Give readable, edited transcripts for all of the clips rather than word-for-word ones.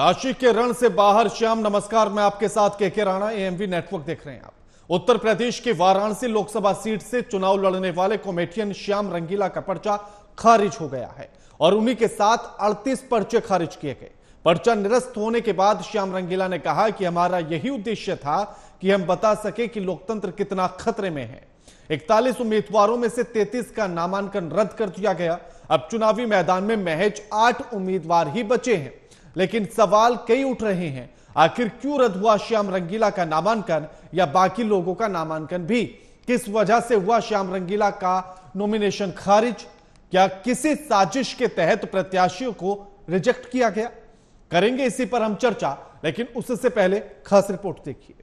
काशी के रण से बाहर श्याम, नमस्कार। मैं आपके साथ केके राणा, एएमवी नेटवर्क देख रहे हैं आप। उत्तर प्रदेश के वाराणसी लोकसभा सीट से चुनाव लड़ने वाले कॉमेडियन श्याम रंगीला का पर्चा खारिज हो गया है और उन्हीं के साथ 38 पर्चे खारिज किए गए। पर्चा निरस्त होने के बाद श्याम रंगीला ने कहा कि हमारा यही उद्देश्य था कि हम बता सके कि लोकतंत्र कितना खतरे में है। 41 उम्मीदवारों में से 33 का नामांकन रद्द कर दिया गया। अब चुनावी मैदान में महज 8 उम्मीदवार ही बचे हैं, लेकिन सवाल कई उठ रहे हैं। आखिर क्यों रद्द हुआ श्याम रंगीला का नामांकन, या बाकी लोगों का नामांकन भी? किस वजह से हुआ श्याम रंगीला का नॉमिनेशन खारिज? क्या किसी साजिश के तहत प्रत्याशियों को रिजेक्ट किया गया? करेंगे इसी पर हम चर्चा, लेकिन उससे पहले खास रिपोर्ट देखिए।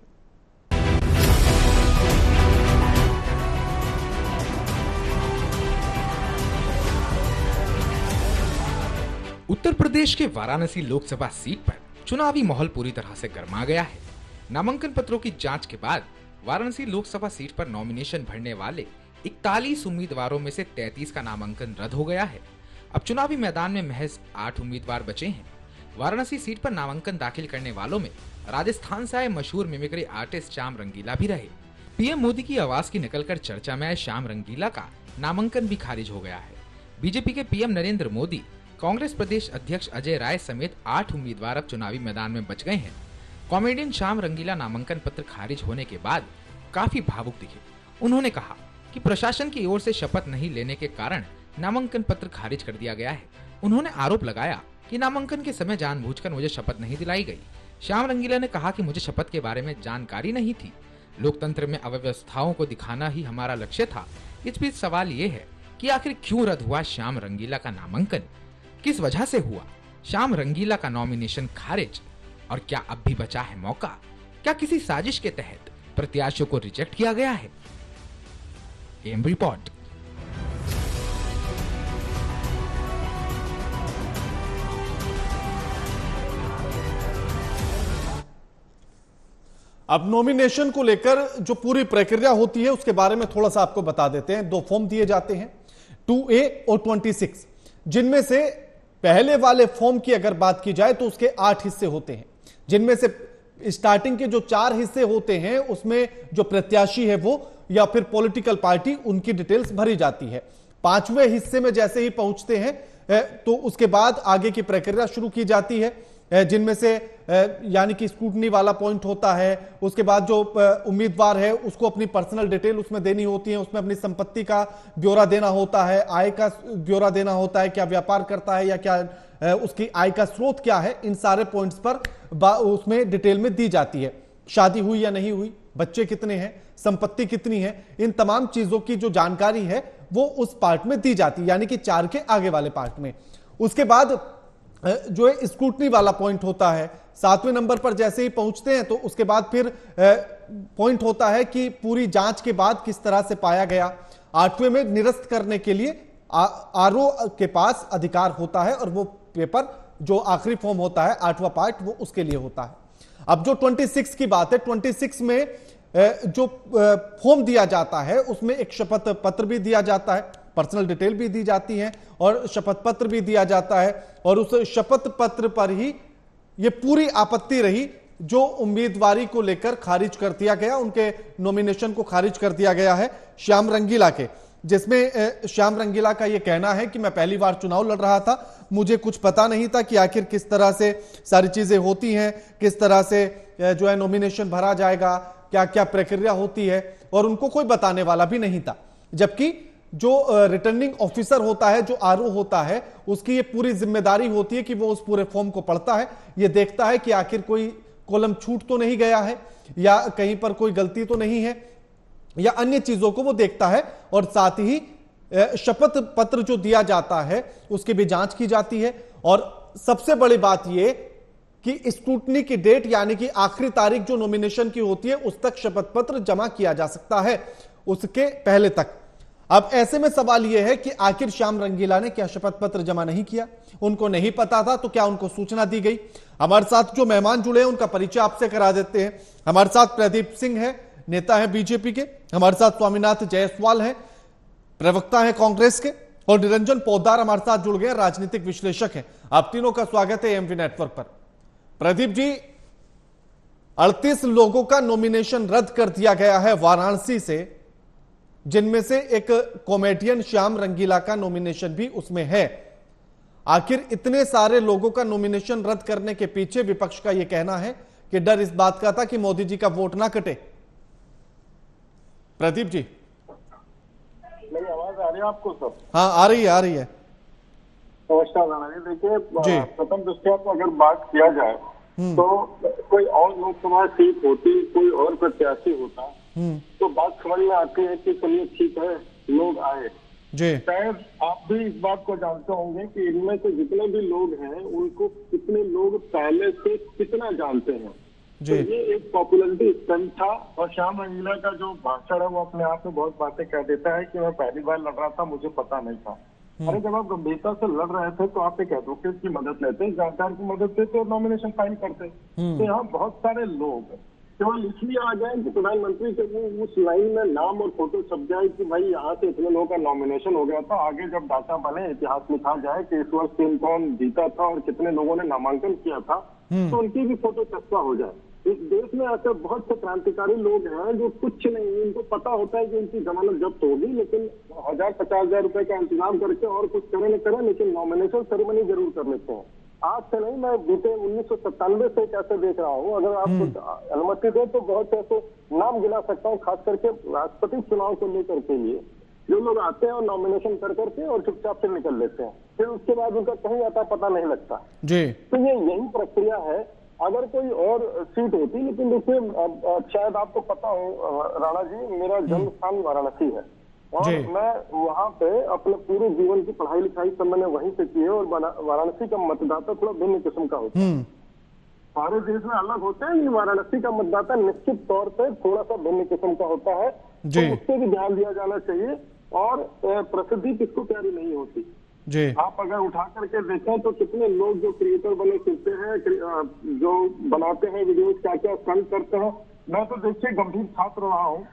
उत्तर प्रदेश के वाराणसी लोकसभा सीट पर चुनावी माहौल पूरी तरह से गर्मा गया है। नामांकन पत्रों की जांच के बाद वाराणसी लोकसभा सीट पर नॉमिनेशन भरने वाले 41 उम्मीदवारों में से 33 का नामांकन रद्द हो गया है। अब चुनावी मैदान में महज 8 उम्मीदवार बचे हैं। वाराणसी सीट पर नामांकन दाखिल करने वालों में राजस्थान से आए मशहूर मिमिक्री आर्टिस्ट श्याम रंगीला भी रहे। पीएम मोदी की आवाज की नकल कर चर्चा में आए श्याम रंगीला का नामांकन भी खारिज हो गया है। बीजेपी के पीएम नरेंद्र मोदी, कांग्रेस प्रदेश अध्यक्ष अजय राय समेत 8 उम्मीदवार अब चुनावी मैदान में बच गए हैं। कॉमेडियन श्याम रंगीला नामांकन पत्र खारिज होने के बाद काफी भावुक दिखे। उन्होंने कहा कि प्रशासन की ओर से शपथ नहीं लेने के कारण नामांकन पत्र खारिज कर दिया गया है। उन्होंने आरोप लगाया कि नामांकन के समय जानबूझकर मुझे शपथ नहीं दिलाई गई। श्याम रंगीला ने कहा कि मुझे शपथ के बारे में जानकारी नहीं थी। लोकतंत्र में अव्यवस्थाओं को दिखाना ही हमारा लक्ष्य था। इस बीच सवाल ये है कि आखिर क्यों रद्द हुआ श्याम रंगीला का नामांकन? किस वजह से हुआ श्याम रंगीला का नॉमिनेशन खारिज? और क्या अब भी बचा है मौका? क्या किसी साजिश के तहत प्रत्याशियों को रिजेक्ट किया गया है? M report. अब नॉमिनेशन को लेकर जो पूरी प्रक्रिया होती है उसके बारे में थोड़ा सा आपको बता देते हैं। 2 फॉर्म दिए जाते हैं, 2A और 26, जिनमें से पहले वाले फॉर्म की अगर बात की जाए तो उसके 8 हिस्से होते हैं, जिनमें से स्टार्टिंग के जो 4 हिस्से होते हैं उसमें जो प्रत्याशी है वो या फिर पॉलिटिकल पार्टी, उनकी डिटेल्स भरी जाती है। 5वें हिस्से में जैसे ही पहुंचते हैं तो उसके बाद आगे की प्रक्रिया शुरू की जाती है, जिनमें से यानी कि स्क्रूटनी वाला पॉइंट होता है। उसके बाद जो उम्मीदवार है उसको अपनी पर्सनल डिटेल उसमें देनी होती है, उसमें अपनी संपत्ति का ब्यौरा देना होता है, आय का ब्यौरा देना होता है, क्या व्यापार करता है या क्या उसकी आय का स्रोत क्या है। इन सारे पॉइंट्स पर उसमें डिटेल में दी जाती है। शादी हुई या नहीं हुई, बच्चे कितने हैं, संपत्ति कितनी है, इन तमाम चीजों की जो जानकारी है वो उस पार्ट में दी जाती है, यानी कि 4 के आगे वाले पार्ट में। उसके बाद जो है स्क्रूटनी वाला पॉइंट होता है। 7वें नंबर पर जैसे ही पहुंचते हैं तो उसके बाद फिर पॉइंट होता है कि पूरी जांच के बाद किस तरह से पाया गया। 8वें में निरस्त करने के लिए आरओ के पास अधिकार होता है और वो पेपर जो आखिरी फॉर्म होता है 8वां पार्ट, वो उसके लिए होता है। अब जो 26 की बात है, 26 में जो फॉर्म दिया जाता है उसमें एक शपथ पत्र भी दिया जाता है, पर्सनल डिटेल भी दी जाती है और शपथ पत्र भी दिया जाता है। और उस शपथ पत्र पर ही यह पूरी आपत्ति रही जो उम्मीदवारी को लेकर खारिज कर दिया गया, उनके नॉमिनेशन को खारिज कर दिया गया है श्याम रंगीला के, जिसमें श्याम रंगीला का यह कहना है कि मैं पहली बार चुनाव लड़ रहा था, मुझे कुछ पता नहीं था कि आखिर किस तरह से सारी चीजें होती हैं, किस तरह से जो है नॉमिनेशन भरा जाएगा, क्या क्या प्रक्रिया होती है, और उनको कोई बताने वाला भी नहीं था। जबकि जो रिटर्निंग ऑफिसर होता है, जो आरओ होता है, उसकी ये पूरी जिम्मेदारी होती है कि वो उस पूरे फॉर्म को पढ़ता है, ये देखता है कि आखिर कोई कॉलम छूट तो नहीं गया है या कहीं पर कोई गलती तो नहीं है, या अन्य चीजों को वो देखता है। और साथ ही शपथ पत्र जो दिया जाता है उसकी भी जांच की जाती है। और सबसे बड़ी बात यह कि स्क्रूटनी की डेट यानी कि आखिरी तारीख जो नॉमिनेशन की होती है उस तक शपथ पत्र जमा किया जा सकता है, उसके पहले तक। अब ऐसे में सवाल यह है कि आखिर श्याम रंगीला ने क्या शपथ पत्र जमा नहीं किया? उनको नहीं पता था तो क्या उनको सूचना दी गई? हमारे साथ जो मेहमान जुड़े हैं उनका परिचय आपसे करा देते हैं। हमारे साथ प्रदीप सिंह है, नेता है बीजेपी के। हमारे साथ स्वामीनाथ जायसवाल है, प्रवक्ता है कांग्रेस के। और निरंजन पोद्दार हमारे साथ जुड़ गए, राजनीतिक विश्लेषक हैं। आप तीनों का स्वागत है एएमवी नेटवर्क पर। प्रदीप जी, 38 लोगों का नॉमिनेशन रद्द कर दिया गया है वाराणसी से, जिनमें से एक कॉमेडियन श्याम रंगीला का नॉमिनेशन भी उसमें है। आखिर इतने सारे लोगों का नॉमिनेशन रद्द करने के पीछे विपक्ष का यह कहना है कि डर इस बात का था कि मोदी जी का वोट ना कटे। प्रदीप जी, मेरी आवाज आ रही है आपको सर? हाँ, आ रही है, आ रही है। नमस्कार राणा जी। देखिए, प्रथम दृष्टया तो अगर बात किया जाए तो कोई और लोकसभा सीट होती, कोई और प्रत्याशी होता, तो बात समझ में आती है कि चलिए ठीक है, लोग आए। शायद आप भी इस बात को जानते होंगे कि इनमें से जितने भी लोग हैं उनको कितने लोग पहले से कितना जानते हैं। तो ये एक पॉपुलरिटी स्टंट था। और श्याम रंगीला का जो भाषण है वो अपने आप में बहुत बातें कह देता है कि मैं पहली बार लड़ रहा था, मुझे पता नहीं था। अरे जब आप गंभीरता से लड़ रहे थे तो आप एक एडवोकेट की मदद लेते, जानकार की मदद लेते और नॉमिनेशन फाइल करते। तो यहाँ बहुत सारे लोग केवल इसलिए आ जाए कि प्रधानमंत्री के वो उस लाइन में नाम और फोटो छप जाए कि भाई यहाँ से इतने लोगों का नॉमिनेशन हो गया था, आगे जब डाटा बने, इतिहास लिखा जाए कि इस वर्ष कौन जीता था और कितने लोगों ने नामांकन किया था, तो उनकी भी फोटो चस्पा हो जाए। इस देश में ऐसे बहुत से क्रांतिकारी लोग हैं जो कुछ नहीं, उनको पता होता है कि उनकी जमानत जब्त होगी, लेकिन 1000-50,000 रुपए का इंतजाम करके और कुछ करे न करे, लेकिन नॉमिनेशन सेरेमनी जरूर कर लेते हैं। आज से नहीं, मैं बीते 1997 से कैसे देख रहा हूँ। अगर आप कुछ अनुमति दे तो बहुत ऐसे नाम गिना सकता हूँ, खास करके राष्ट्रपति चुनाव को लेकर के लिए जो लोग आते हैं और नॉमिनेशन कर करके और चुपचाप से निकल लेते हैं, फिर उसके बाद उनका कहीं आता पता नहीं लगता जी। तो ये यही प्रक्रिया है। अगर कोई और सीट होती, लेकिन देखिए शायद आपको पता हो राणा जी, मेरा जन्म स्थान वाराणसी है और मैं वहाँ पे अपने पूरे जीवन की पढ़ाई लिखाई सब मैंने वहीं से की है। और वाराणसी का मतदाता थोड़ा भिन्न किस्म का होता है। सारे देश में अलग होते हैं, लेकिन वाराणसी का मतदाता निश्चित तौर पे थोड़ा सा भिन्न किस्म का होता है, तो उससे भी ध्यान दिया जाना चाहिए। और प्रसिद्धि किसको प्यारी नहीं होती जी। आप अगर उठा करके देखें तो कितने लोग जो क्रिएटर बने फिरते हैं, जो बनाते हैं वीडियोस, क्या क्या स्टंट करते हैं। मैं तो देखिए गंभीर छात्र रहा हूँ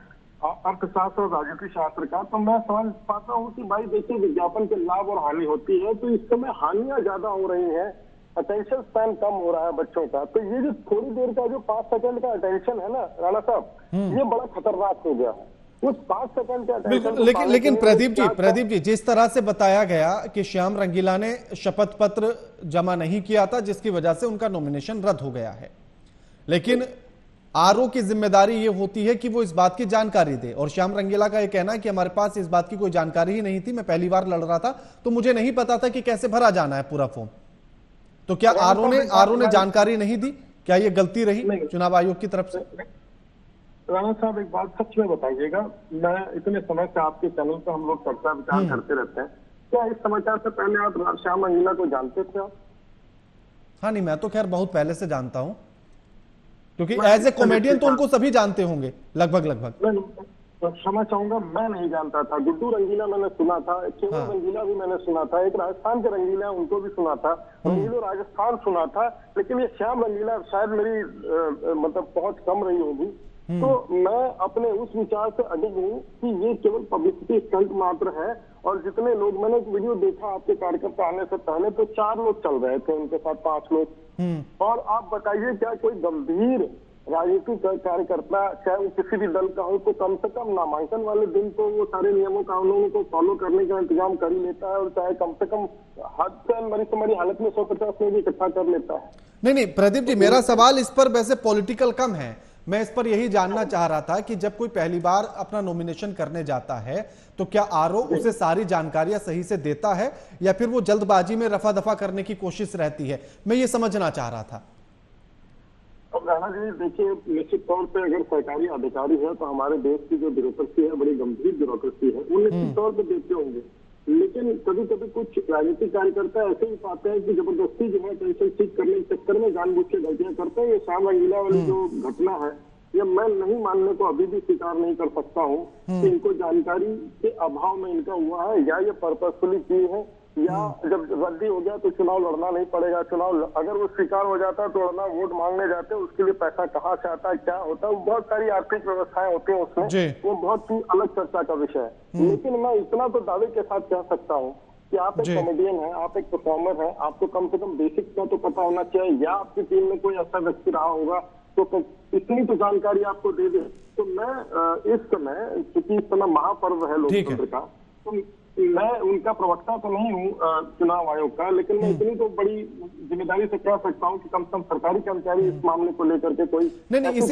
अर्थशास्त्र और राजनीति शास्त्र का, तो मैं समझ पाता हूँ कि भाई देखिए विज्ञापन के लाभ और हानि होती है, तो इस समय हानियां ज्यादा हो रही हैं, अटेंशन स्पैन कम हो रहा है बच्चों का। तो ये जो थोड़ी देर का जो 5 सेकंड का अटेंशन है ना राणा साहब, ये बड़ा खतरनाक हो गया है। उस 5 सेकंड का अटेंशन लेकिन प्रदीप जी, जिस तरह से बताया गया कि श्याम रंगीला ने शपथ पत्र जमा नहीं किया था, जिसकी वजह से उनका नॉमिनेशन रद्द हो गया है, लेकिन आरओ की जिम्मेदारी ये होती है कि वो इस बात की जानकारी दे। और श्याम रंगीला का ये कहना है कि हमारे पास इस बात की कोई जानकारी ही नहीं थी, मैं पहली बार लड़ रहा था तो मुझे नहीं पता था कि कैसे भरा जाना है पूरा फॉर्म। तो क्या आरओ ने जानकारी नहीं दी? क्या ये गलती रही चुनाव आयोग की तरफ से? राणा साहब एक बात सच में बताइएगा, मैं इतने समय से आपके चैनल पर हम लोग चर्चा विचार करते रहते हैं, क्या इस समाचार से पहले आप श्याम रंगीला को जानते थे आप? हाँ नहीं, मैं तो खैर बहुत पहले से जानता हूँ, क्योंकि एज ए कॉमेडियन तो उनको सभी जानते होंगे लगभग। क्षमा चाहूंगा, मैं नहीं जानता था। गुड्डू रंगीला मैंने सुना था, केवल रंगीला भी मैंने सुना था, एक राजस्थान के रंगीला उनको भी सुना था, रंगीलो राजस्थान सुना था, लेकिन ये श्याम रंगीला शायद मेरी मतलब पहुंच कम रही होगी। तो मैं अपने उस विचार से अडिग हूँ कि ये केवल पब्लिसिटी स्टंट मात्र है। और जितने लोग, मैंने एक वीडियो देखा आपके कार्यक्रम आने से पहले, तो 4 लोग चल रहे थे, उनके साथ 5 लोग। और आप बताइए क्या कोई गंभीर राजनीतिक कार्यकर्ता, चाहे वो किसी भी दल का हो, तो कम से कम नामांकन वाले दिन तो वो सारे नियमों कानूनों को फॉलो करने का इंतजाम कर ही लेता है, और चाहे कम से कम हद से मरी हालत में 150 में भी इकट्ठा कर लेता है। नहीं प्रदीप जी, मेरा सवाल इस पर वैसे पॉलिटिकल कम है। मैं इस पर यही जानना चाह रहा था कि जब कोई पहली बार अपना नॉमिनेशन करने जाता है तो क्या आरओ उसे सारी जानकारियां सही से देता है, या फिर वो जल्दबाजी में रफा दफा करने की कोशिश रहती है? मैं ये समझना चाह रहा था। राणा जी देखिए, निश्चित तौर पे अगर सरकारी अधिकारी है तो हमारे देश की जो ब्यूरोक्रेसी है बड़ी गंभीर ब्यूरोक्रेसी है, वो निश्चित तौर पे देते होंगे। लेकिन कभी कभी कुछ राजनीतिक कार्यकर्ता ऐसे ही पाते हैं कि जबरदस्ती जो है टेंशन ठीक करने के चक्कर में जानबूझ के गलतियां करते हैं। ये श्याम रंगीला वाली जो घटना है, ये मैं नहीं मानने को अभी भी स्वीकार नहीं कर सकता हूँ कि इनको जानकारी के अभाव में इनका हुआ है, या ये पर्पसफुली की है, या जब रद्दी हो गया तो चुनाव लड़ना नहीं पड़ेगा। चुनाव अगर वो स्वीकार हो जाता है तो लड़ना, वोट मांगने जाते हैं, उसके लिए पैसा कहाँ से आता है, क्या होता है, बहुत सारी आर्थिक व्यवस्थाएं होती हैं उसमें, वो बहुत ही अलग चर्चा का विषय है। लेकिन मैं इतना तो दावे के साथ कह सकता हूँ कि आप एक कॉमेडियन हैं, आप एक परफॉर्मर हैं, आपको कम से कम बेसिक्स का तो पता होना चाहिए, या आपकी टीम में कोई ऐसा व्यक्ति रहा होगा तो इतनी तो जानकारी आपको दे दे। तो मैं इस समय, क्योंकि इस समय महापर्व है लोकतंत्र का, तो मैं उनका प्रवक्ता तो नहीं हूँ चुनाव आयोग का, लेकिन मैं इतनी तो बड़ी जिम्मेदारी से कह सकता हूँ कि कम से कम सरकारी कर्मचारी इस मामले को लेकर के कोई नहीं,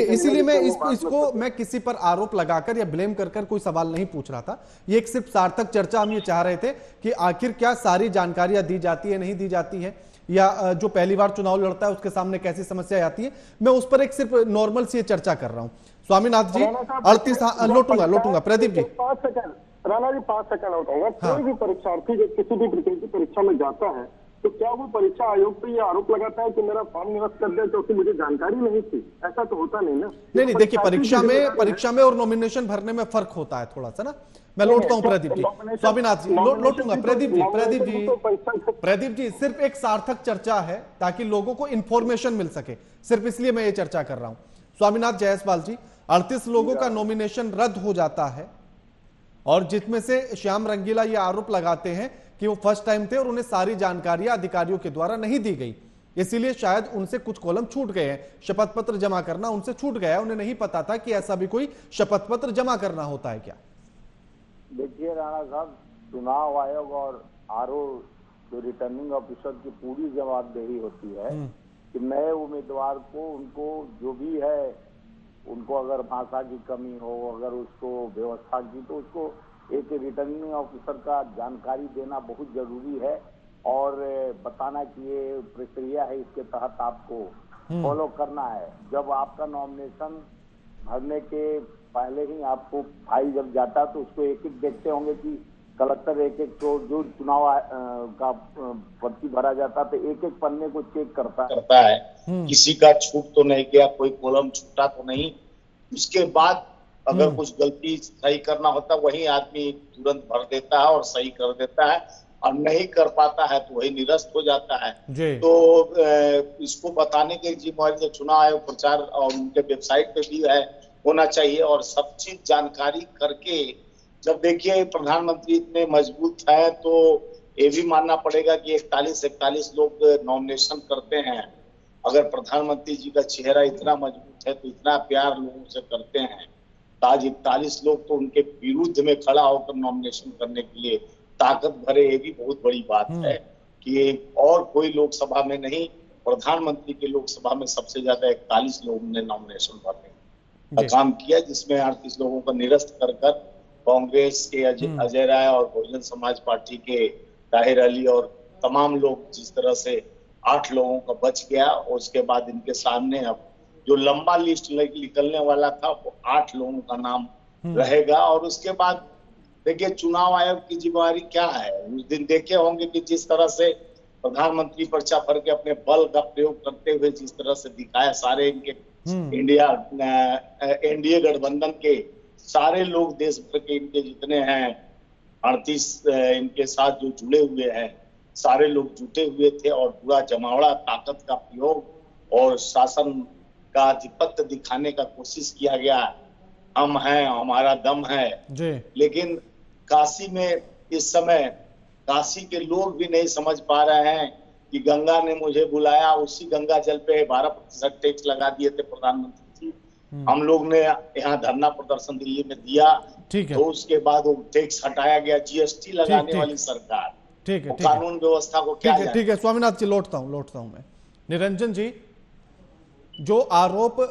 इसीलिए मैं इसको मैं किसी पर आरोप लगाकर या ब्लेम कर कोई सवाल नहीं पूछ रहा था। ये एक सिर्फ सार्थक चर्चा हम ये चाह रहे थे कि आखिर क्या सारी जानकारियां दी जाती है, नहीं दी जाती है, या जो पहली बार चुनाव लड़ता है उसके सामने कैसी समस्या आती है। मैं उस पर एक सिर्फ नॉर्मल सी चर्चा कर रहा हूँ। स्वामीनाथ जी 38 लोटूंगा प्रदीप जी 5 सेकंड, राणा जी 5 सेकंड उठाऊंगा। कोई भी परीक्षार्थी जब किसी भी प्रकार की परीक्षा में जाता है तो क्या वो परीक्षा आयोग पे ये आरोप लगाता है कि मेरा फॉर्म निरस्त कर दिया क्योंकि मुझे जानकारी नहीं थी? ऐसा तो होता नहीं ना। नहीं, देखिए परीक्षा में और नॉमिनेशन भरने में फर्क होता है थोड़ा सा ना। मैं लौटता हूं प्रदीप जी, स्वामीनाथ जी लौटूंगा। प्रदीप जी सिर्फ एक सार्थक चर्चा है ताकि लोगों को इंफॉर्मेशन मिल सके, सिर्फ इसलिए मैं ये चर्चा कर रहा हूं। स्वामीनाथ जायसवाल जी, 38 लोगों का नॉमिनेशन रद्द हो जाता है और जिसमें से श्याम रंगीला ये आरोप लगाते हैं कि वो फर्स्ट टाइम थे और उन्हें सारी जानकारियां अधिकारियों के द्वारा नहीं दी गई, इसीलिए शायद उनसे कुछ कॉलम छूट गए हैं। शपथ पत्र जमा करना उनसे छूट गया, उन्हें नहीं पता था कि ऐसा भी कोई शपथ पत्र जमा करना होता है क्या? देखिए राणा साहब, चुनाव आयोग और आरओ जो रिटर्निंग ऑफिसर की पूरी जवाबदेही होती है कि नए उम्मीदवार को, उनको जो भी है, उनको अगर भाषा की कमी हो, अगर उसको व्यवस्था की, तो उसको एक रिटर्निंग ऑफिसर का जानकारी देना बहुत जरूरी है और बताना कि ये प्रक्रिया है, इसके तहत आपको फॉलो करना है। जब आपका नॉमिनेशन भरने के पहले ही आपको फाइल जब जाता है तो उसको एक एक देखते होंगे कि कलेक्टर एक एक तो जो चुनाव का पर्ची भरा जाता है तो एक एक पन्ने को चेक करता है किसी का छूट तो नहीं गया, कोई कॉलम छूटा तो नहीं। उसके बाद अगर कुछ गलती सही करना होता वही आदमी तुरंत भर देता है और सही कर देता है, और नहीं कर पाता है तो वही निरस्त हो जाता है। तो इसको बताने के जिम्मेवारी चुनाव आयोग प्रचार और उनके वेबसाइट पे भी है, होना चाहिए। और सब चीज जानकारी करके, जब देखिए प्रधानमंत्री इतने मजबूत है तो ये भी मानना पड़ेगा कि 41 लोग नॉमिनेशन करते हैं। अगर प्रधानमंत्री जी का चेहरा इतना मजबूत है तो इतना प्यार लोगों से करते हैं, तो आज 41 लोग तो उनके विरुद्ध में खड़ा होकर नॉमिनेशन करने के लिए ताकत भरे, ये भी बहुत बड़ी बात है कि और कोई लोकसभा में नहीं, प्रधानमंत्री के लोकसभा में सबसे ज्यादा 41 लोगों ने नॉमिनेशन भरने का काम किया, जिसमें 38 लोगों को निरस्त कर कांग्रेस के अजय राय और बहुजन समाज पार्टी के ताहिर अली और तमाम लोग, जिस तरह से 8 लोगों का बच गया। और उसके बाद इनके सामने अब जो लंबा लिस्ट निकलने वाला था वो 8 लोगों का नाम रहेगा। और उसके बाद देखिए चुनाव आयोग की जिम्मेवारी क्या है। उस दिन देखे होंगे कि जिस तरह से प्रधानमंत्री पर्चा भर के अपने बल का प्रयोग करते हुए जिस तरह से दिखाया, सारे इनके एनडीए गठबंधन के सारे लोग, देश भर के इनके जितने हैं 38 इनके साथ जो जुड़े हुए हैं, सारे लोग जुटे हुए थे और पूरा जमावड़ा ताकत का प्रयोग और शासन का आधिपत्य दिखाने का कोशिश किया गया। हम हैं, हमारा दम है जी। लेकिन काशी में इस समय काशी के लोग भी नहीं समझ पा रहे हैं कि गंगा ने मुझे बुलाया, उसी गंगा जल पे 12% टैक्स लगा दिए थे प्रधानमंत्री जी। हम लोग ने यहाँ धरना प्रदर्शन दिल्ली में दिया, तो उसके बाद वो टैक्स हटाया गया। जीएसटी लगाने वाली सरकार, ठीक है, कानून व्यवस्था को क्या है। ठीक है स्वामीनाथ जी, लौटता हूं मैं। निरंजन जी, जो आरोप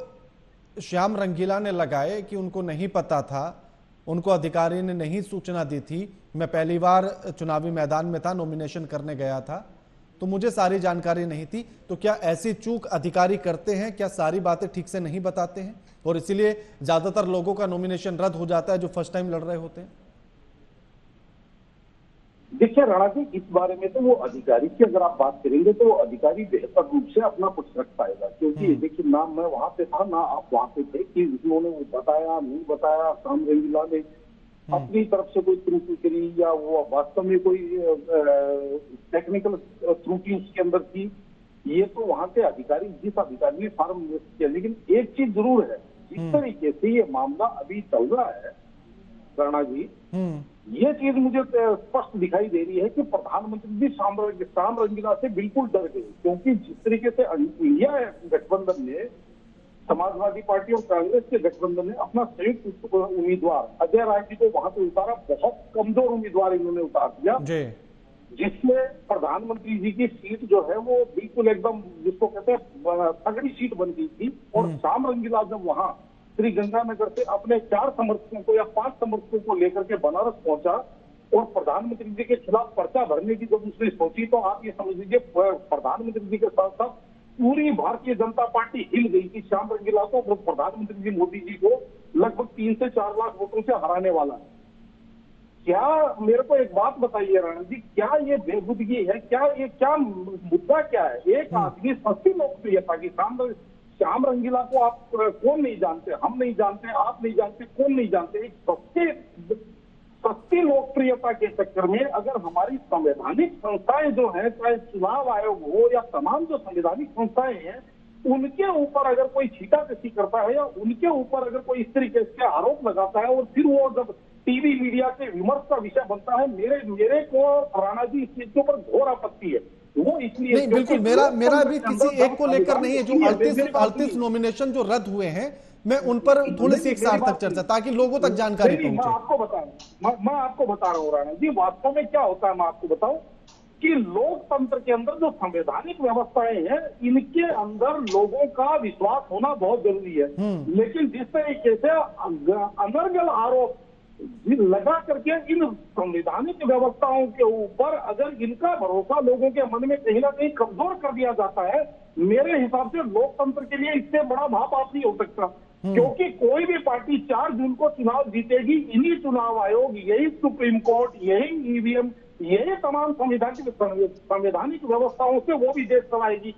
श्याम रंगीला ने लगाए कि उनको नहीं पता था, उनको अधिकारी ने नहीं सूचना दी थी, मैं पहली बार चुनावी मैदान में था, नॉमिनेशन करने गया था तो मुझे सारी जानकारी नहीं थी, तो क्या ऐसी चूक अधिकारी करते हैं? क्या सारी बातें ठीक से नहीं बताते हैं और इसीलिए ज्यादातर लोगों का नॉमिनेशन रद्द हो जाता है जो फर्स्ट टाइम लड़ रहे होते हैं? देखिए राणा जी, इस बारे में तो वो अधिकारी की अगर आप बात करेंगे तो वो अधिकारी बेहतर रूप से अपना कुछ रख पाएगा, क्योंकि देखिए ना मैं वहां पे था ना आप वहां पे थे कि उन्होंने वो बताया नहीं बताया, श्याम रंगीला ने अपनी तरफ से कोई त्रुटि करी या वो वास्तव में कोई टेक्निकल त्रुटि उसके अंदर थी, ये तो वहां के अधिकारी, जिस अधिकारी ने फॉर्म किया। लेकिन एक चीज जरूर है, जिस तरीके से ये मामला अभी चल रहा है राणा जी, ये चीज मुझे स्पष्ट दिखाई दे रही है कि प्रधानमंत्री जी श्याम रंगीला से बिल्कुल डर गए, क्योंकि जिस तरीके से इंडिया गठबंधन ने, समाजवादी पार्टी और कांग्रेस के गठबंधन ने अपना संयुक्त उम्मीदवार अजय राय जी को वहां से उतारा, बहुत कमजोर उम्मीदवार इन्होंने उतार दिया, जिसमें प्रधानमंत्री जी की सीट जो है वो बिल्कुल एकदम जिसको कहते हैं तगड़ी सीट बन गई थी। और श्याम रंगीला जब वहां श्री गंगानगर से अपने 4 समर्थकों को या 5 समर्थकों को लेकर के बनारस पहुंचा और प्रधानमंत्री जी के खिलाफ पर्चा भरने की जब उसने सोची, तो आप ये समझ लीजिए प्रधानमंत्री जी के साथ साथ पूरी भारतीय जनता पार्टी हिल गई थी। श्याम रंगीला को प्रधानमंत्री जी मोदी जी को लगभग 3 से 4 लाख वोटों से हराने वाला है। क्या मेरे को एक बात बताइए राणा जी, क्या ये बेबुदगी है? क्या मुद्दा क्या है? एक आदमी सस्ती लोकप्रियता की, श्याम रंगीला को आप कौन नहीं जानते, हम नहीं जानते, आप नहीं जानते, कौन नहीं जानते, एक सस्ती लोकप्रियता के चक्कर में अगर हमारी संवैधानिक संस्थाएं जो है, चाहे चुनाव आयोग हो या तमाम जो संवैधानिक संस्थाएं हैं, उनके ऊपर अगर कोई छींटाकशी करता है या उनके ऊपर अगर कोई इस तरीके से आरोप लगाता है और फिर वो जब टीवी मीडिया के विमर्श का विषय बनता है, मेरे को राणा जी इस चीज के ऊपर घोर आपत्ति है। वो इसलिए नहीं, बिल्कुल मेरा भी किसी एक को लेकर नहीं है। जो 38 नॉमिनेशन जो रद्द हुए हैं, मैं उन पर थोड़ी सी एक सार्थक चर्चा, ताकि लोगों तक जानकारी पहुंचे। मैं आपको बता रहा हूँ राणा जी, वास्तव में क्या होता है मैं आपको बताऊं कि लोकतंत्र के अंदर जो संवैधानिक व्यवस्थाएं हैं, इनके अंदर लोगों का विश्वास होना बहुत जरूरी है। लेकिन जिस तरीके से अनर्गल आरोप लगा करके इन संवैधानिक व्यवस्थाओं के ऊपर अगर इनका भरोसा लोगों के मन में कहीं ना कहीं कमजोर कर दिया जाता है, मेरे हिसाब से लोकतंत्र के लिए इससे बड़ा महापाप नहीं हो सकता। क्योंकि कोई भी पार्टी 4 जून को चुनाव जीतेगी, इन्हीं चुनाव आयोग, यही सुप्रीम कोर्ट, यही ईवीएम, यही तमाम संवैधानिक व्यवस्थाओं से वो भी देश चलाएगी।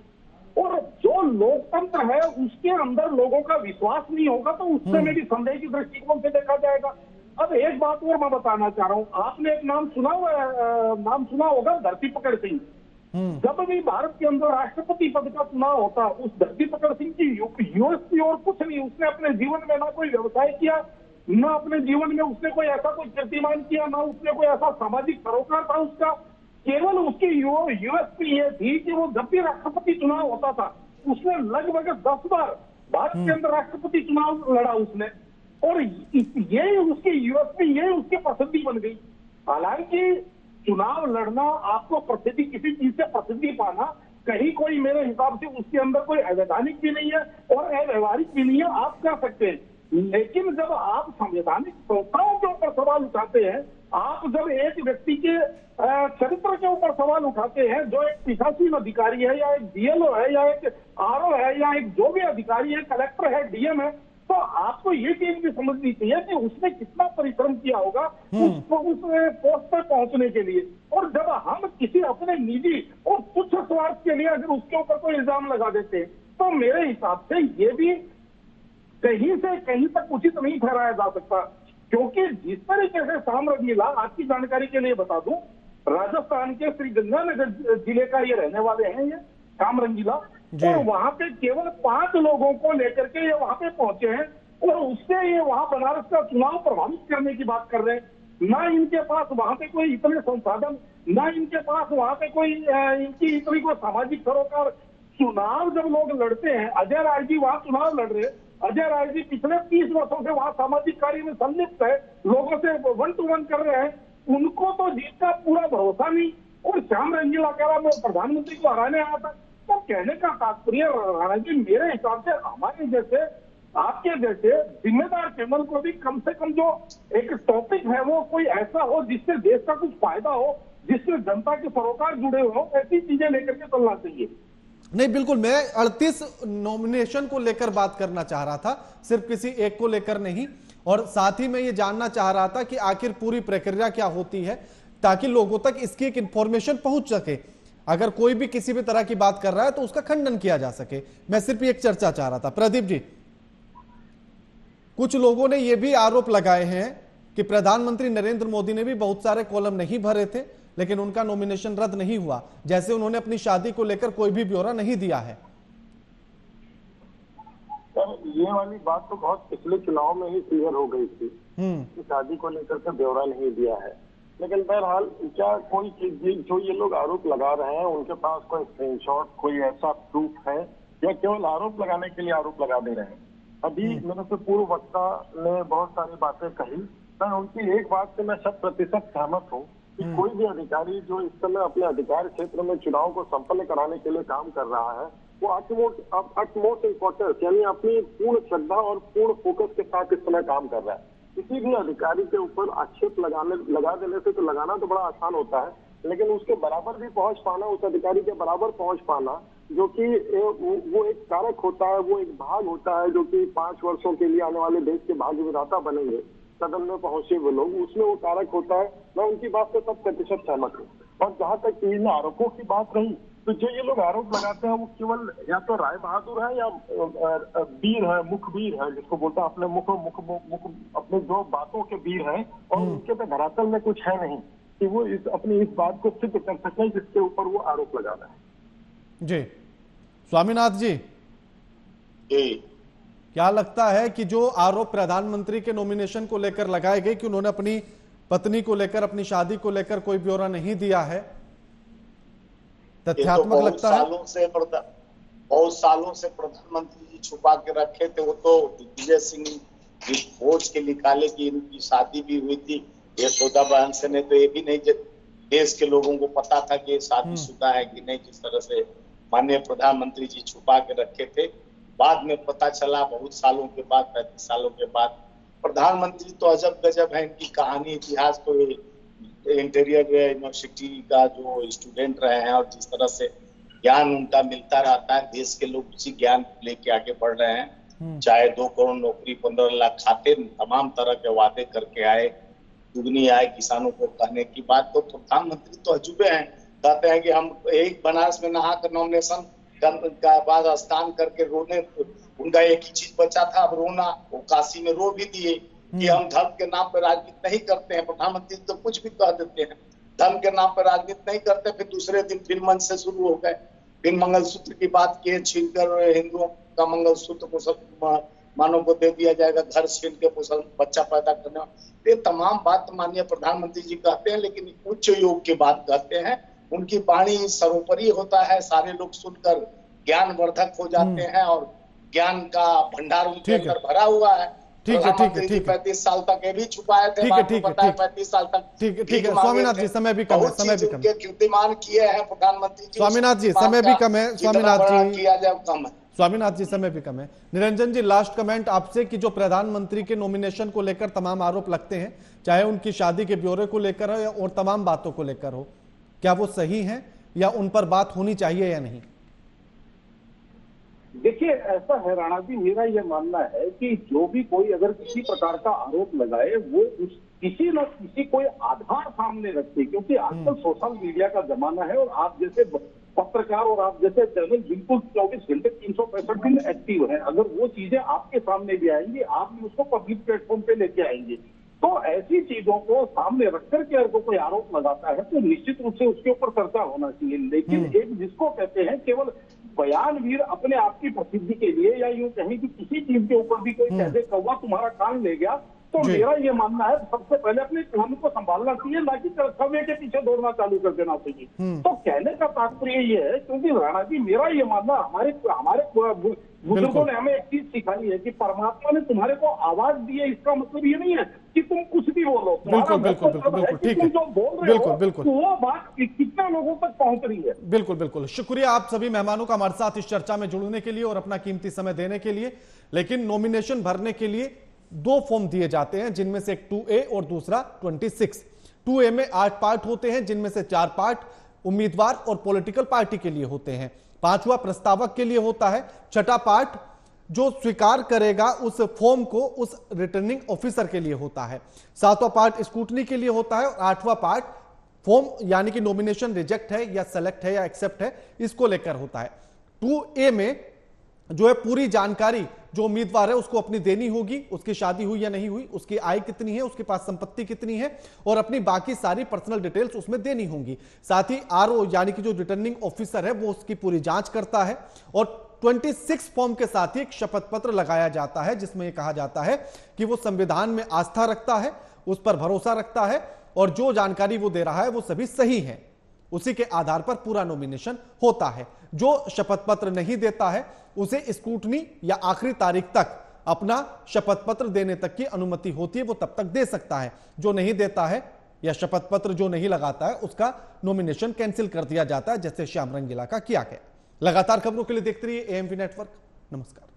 और जो लोकतंत्र है उसके अंदर लोगों का विश्वास नहीं होगा तो उससे मेरी संदेह की दृष्टिकोण से देखा जाएगा। अब एक बात और मैं बताना चाह रहा हूँ, आपने एक नाम सुना होगा, धरती पकड़ सिंह। जब भी भारत के अंदर राष्ट्रपति पद का चुनाव होता, उस धरती पकड़ सिंह की यूएसपी और कुछ नहीं, उसने अपने जीवन में ना कोई व्यवसाय किया, ना अपने जीवन में उसने कोई ऐसा कोई कीर्तिमान किया, ना उसने कोई ऐसा सामाजिक सरोकार था उसका। केवल उसकी यूएसपी ये थी कि वो जब भी राष्ट्रपति चुनाव होता था, उसने लगभग 10 बार भारत के अंदर राष्ट्रपति चुनाव लड़ा उसने, और ये उसकी यूएसपी, ये उसकी प्रसिद्धि बन गई। हालांकि चुनाव लड़ना, आपको प्रसिद्धि, किसी चीज से प्रसिद्धि पाना, कहीं कोई मेरे हिसाब से उसके अंदर कोई अवैधानिक भी नहीं है और अव्यवहारिक भी नहीं है, आप कर सकते हैं। लेकिन जब आप संवैधानिक संस्थाओं के ऊपर सवाल उठाते हैं, आप जब एक व्यक्ति के चरित्र के ऊपर सवाल उठाते हैं, जो एक पीठासीन अधिकारी है या एक बीएलओ है या एक आरओ है या एक जो भी अधिकारी है, कलेक्टर है, डीएम है, तो आपको ये चीज भी समझनी चाहिए कि उसने कितना परिश्रम किया होगा उस पोस्ट पर पहुंचने के लिए। और जब हम किसी अपने निजी और तुच्छ स्वार्थ के लिए अगर उसके ऊपर कोई इल्जाम लगा देते हैं, तो मेरे हिसाब से ये भी कहीं से कहीं तक उचित नहीं ठहराया जा सकता। क्योंकि जिस तरीके से श्याम रंगीला, आपकी जानकारी के लिए बता दूं, राजस्थान के श्री गंगानगर जिले का ये रहने वाले हैं, ये श्याम रंगीला, और वहां पे केवल 5 लोगों को लेकर के ये वहां पे पहुंचे हैं और उससे ये वहां बनारस का चुनाव प्रभावित करने की बात कर रहे हैं। ना इनके पास वहां पे कोई इतने संसाधन, ना इनके पास वहां पे कोई इनकी इतनी कोई सामाजिक सरोकार। चुनाव जब लोग लड़ते हैं, अजय राय जी वहां चुनाव लड़ रहे हैं, अजय राय जी पिछले 30 वर्षों से वहां सामाजिक कार्य में संलिप्त है, लोगों से 1 to 1 कर रहे हैं, उनको तो जीत का पूरा भरोसा नहीं। और श्याम रंगीला कह रहा मैं प्रधानमंत्री को हराने आया था, तो कहने का तात्पर्य राणा जी, मेरे हिसाब से हमारे जैसे, आपके जैसे जिम्मेदार चैनल को भी कम से कम जो एक टॉपिक है वो कोई ऐसा हो जिससे देश का कुछ फायदा हो, जिससे जनता के सरोकार जुड़े हो, ऐसी चीजें लेकर के चलना चाहिए। नहीं, बिल्कुल, मैं 38 नॉमिनेशन को लेकर बात करना चाह रहा था, सिर्फ किसी एक को लेकर नहीं। और साथ ही मैं ये जानना चाह रहा था कि आखिर पूरी प्रक्रिया क्या होती है, ताकि लोगों तक इसकी एक इंफॉर्मेशन पहुंच सके। अगर कोई भी किसी भी तरह की बात कर रहा है तो उसका खंडन किया जा सके। मैं सिर्फ एक चर्चा चाह रहा था। प्रदीप जी, कुछ लोगों ने यह भी आरोप लगाए हैं कि प्रधानमंत्री नरेंद्र मोदी ने भी बहुत सारे कॉलम नहीं भरे थे, लेकिन उनका नॉमिनेशन रद्द नहीं हुआ, जैसे उन्होंने अपनी शादी को लेकर कोई भी ब्यौरा नहीं दिया है। सर ये वाली बात तो बहुत पिछले चुनाव में ही क्लियर हो गई थी कि शादी को लेकर के ब्यौरा नहीं दिया है। लेकिन बहरहाल क्या कोई चीज जो ये लोग आरोप लगा रहे हैं उनके पास कोई स्क्रीनशॉट, कोई ऐसा प्रूफ है या केवल आरोप लगाने के लिए आरोप लगा दे रहे हैं? अभी मेरे से पूर्व वक्ता ने बहुत सारी बातें कही, मैं उनकी एक बात से मैं 100% सहमत हूँ कि कोई भी अधिकारी जो इस समय अपने अधिकार क्षेत्र में चुनाव को संपन्न कराने के लिए काम कर रहा है वो अटमोस्ट इम्पोर्टेंस यानी अपनी पूर्ण श्रद्धा और पूर्ण फोकस के साथ इस समय काम कर रहा है। किसी भी अधिकारी के ऊपर आक्षेप लगा देने से तो लगाना तो बड़ा आसान होता है, लेकिन उसके बराबर भी पहुंच पाना, उस अधिकारी के बराबर पहुंच पाना जो कि वो एक कारक होता है, वो एक भाग होता है जो कि 5 वर्षों के लिए आने वाले देश के भाग्य विधाता बनेंगे, सदन में पहुंचे वो लोग, उसमें वो कारक होता है। मैं उनकी बात से 100% सहमत हूँ। और जहाँ तक इन आरोपों की बात रही तो जो ये लोग आरोप लगाते हैं वो केवल या तो राय बहादुर है या वीर है, मुखबीर है, जिसको बोलता है अपने मुख अपने जो बातों के वीर हैं और उनके पे धरातल में कुछ है नहीं कि वो अपनी इस बात को सिद्ध कर सके जिसके ऊपर वो आरोप लगा रहे हैं। जी स्वामीनाथ जी, क्या लगता है कि जो आरोप प्रधानमंत्री के नॉमिनेशन को लेकर लगाए गए कि उन्होंने अपनी पत्नी को लेकर, अपनी शादी को लेकर कोई ब्यौरा नहीं दिया है, तथ्यात्मक लगता है? बहुत सालों से प्रधानमंत्री जी छुपा के रखे थे। वो तो दिग्विजय सिंह की खोज के निकाले कि इनकी शादी भी हुई थी। यशोदा बहन से ने तो ये भी नहीं देश के लोगों को पता था कि ये शादीशुदा है कि नहीं, जिस तरह से माननीय प्रधानमंत्री जी छुपा के रखे थे। बाद में पता चला बहुत सालों के बाद, 35 सालों के बाद। प्रधानमंत्री तो अजब गजब है, इनकी कहानी इतिहास तो इंटीरियर यूनिवर्सिटी का जो स्टूडेंट रहे हैं और जिस तरह से ज्ञान उनका मिलता रहता है, देश के लोग उसी ज्ञान लेके आगे बढ़ रहे हैं। चाहे 2 करोड़ नौकरी, 15 लाख खाते, तमाम तरह के वादे करके आए, दुगनी आए किसानों को कहने की बात। तो प्रधानमंत्री तो अजूबे हैं, कहते हैं कि हम एक बनारस में नहा कर नॉमिनेशन का बाद स्नान करके रोने, उनका एक ही चीज बचा था अब रोना। वो काशी में रो भी दिए कि हम धर्म के नाम पर राजनीति नहीं करते हैं। प्रधानमंत्री तो कुछ भी कह देते हैं, धर्म के नाम पर राजनीति नहीं करते। फिर दूसरे दिन फिर मंच से शुरू हो गए, फिर मंगलसूत्र की बात किए, छीनकर हिंदुओं का मंगलसूत्र मुसलमानों को दे दिया जाएगा, घर छीन के बच्चा पैदा करने। ये तमाम बात माननीय प्रधानमंत्री जी कहते हैं, लेकिन उच्च योग की बात कहते हैं। उनकी वाणी सर्वोपरि होता है, सारे लोग सुनकर ज्ञानवर्धक हो जाते हैं और ज्ञान का भंडार उनके अंदर भरा हुआ है। ठीक है 35 साल तक ये भी छुपाए थे, 35 साल तक। ठीक है स्वामीनाथ जी, समय भी कम है, समय भी कम है। कीर्तिमान किए हैं प्रधानमंत्री जी। स्वामीनाथ जी समय भी कम है, स्वामीनाथ जी किया जाए कम है। स्वामीनाथ जी समय भी कम है। निरंजन जी लास्ट कमेंट आपसे कि जो प्रधानमंत्री के नॉमिनेशन को लेकर तमाम आरोप लगते हैं, चाहे उनकी शादी के ब्यौरे को लेकर हो या और तमाम बातों को लेकर हो, क्या वो सही है या उन पर बात होनी चाहिए या नहीं? देखिए ऐसा है राणा जी, मेरा यह मानना है कि जो भी कोई अगर किसी प्रकार का आरोप लगाए वो उस किसी न किसी कोई आधार सामने रखे, क्योंकि आजकल सोशल मीडिया का जमाना है और आप जैसे पत्रकार और आप जैसे चैनल बिल्कुल 24 घंटे 365 दिन एक्टिव है। अगर वो चीजें आपके सामने भी आएंगी, आप भी उसको पब्लिक प्लेटफॉर्म पे लेके आएंगे, तो ऐसी चीजों को सामने रख करके अगर कोई आरोप लगाता है तो निश्चित रूप से उसके ऊपर चर्चा होना चाहिए। लेकिन एक जिसको कहते हैं केवल बयानवीर अपने आप की प्रसिद्धि के लिए, या यूं कहें कि किसी चीज के ऊपर भी कोई कह दे कौवा तुम्हारा कान ले गया, तो मेरा ये मानना है सबसे पहले अपने कान को संभालना चाहिए, ना कि कौवे के पीछे दौड़ना चालू कर देना चाहिए। तो कहने का तात्पर्य ये है, क्योंकि राणा जी मेरा ये मानना, हमारे बुजुर्गों ने हमें एक चीज सिखाई है कि परमात्मा ने तुम्हारे को आवाज दी है, इसका मतलब ये नहीं है कि तुम कुछ भी बोलो। बिल्कुल बिल्कुल बिल्कुल ठीक है, जो बोल रहे हो बिल्कुल वो बात कितने लोगों तक पहुंच रही है। बिल्कुल बिल्कुल शुक्रिया आप सभी मेहमानों का हमारे साथ इस चर्चा में जुड़ने के लिए और अपना कीमती समय देने के लिए। लेकिन नॉमिनेशन भरने के लिए 2 फॉर्म दिए जाते हैं, जिनमें से एक 2A और दूसरा 26। 2A में 8 पार्ट होते हैं, जिनमें से 4 पार्ट उम्मीदवार और पॉलिटिकल पार्टी के लिए होते हैं, 5वां प्रस्तावक के लिए होता है, 6ठा पार्ट जो स्वीकार करेगा उस फॉर्म को उस रिटर्निंग ऑफिसर के लिए होता है, 7वां पार्ट स्क्रूटनी के लिए होता है और 8वां पार्ट फॉर्म यानी कि नॉमिनेशन रिजेक्ट है या सेलेक्ट है या एक्सेप्ट है इसको लेकर होता है। 2A में जो है पूरी जानकारी जो उम्मीदवार है उसको अपनी देनी होगी, उसकी शादी हुई या नहीं हुई, उसकी आय कितनी है, उसके पास संपत्ति कितनी है और अपनी बाकी सारी पर्सनल डिटेल्स उसमें देनी होंगी। साथ ही RO यानी कि जो रिटर्निंग ऑफिसर है वो उसकी पूरी जांच करता है और 26 फॉर्म के साथ ही एक शपथ पत्र लगाया जाता है जिसमें यह कहा जाता है कि वो संविधान में आस्था रखता है, उस पर भरोसा रखता है और जो जानकारी वो दे रहा है वो सभी सही है। उसी के आधार पर पूरा नॉमिनेशन होता है। जो शपथ पत्र नहीं देता है उसे स्क्रूटनी या आखिरी तारीख तक अपना शपथ पत्र देने तक की अनुमति होती है, वो तब तक दे सकता है। जो नहीं देता है या शपथ पत्र जो नहीं लगाता है उसका नॉमिनेशन कैंसिल कर दिया जाता है, जैसे श्याम रंगीला का किया गया। लगातार खबरों के लिए देखते रहिए एएमपी नेटवर्क। नमस्कार।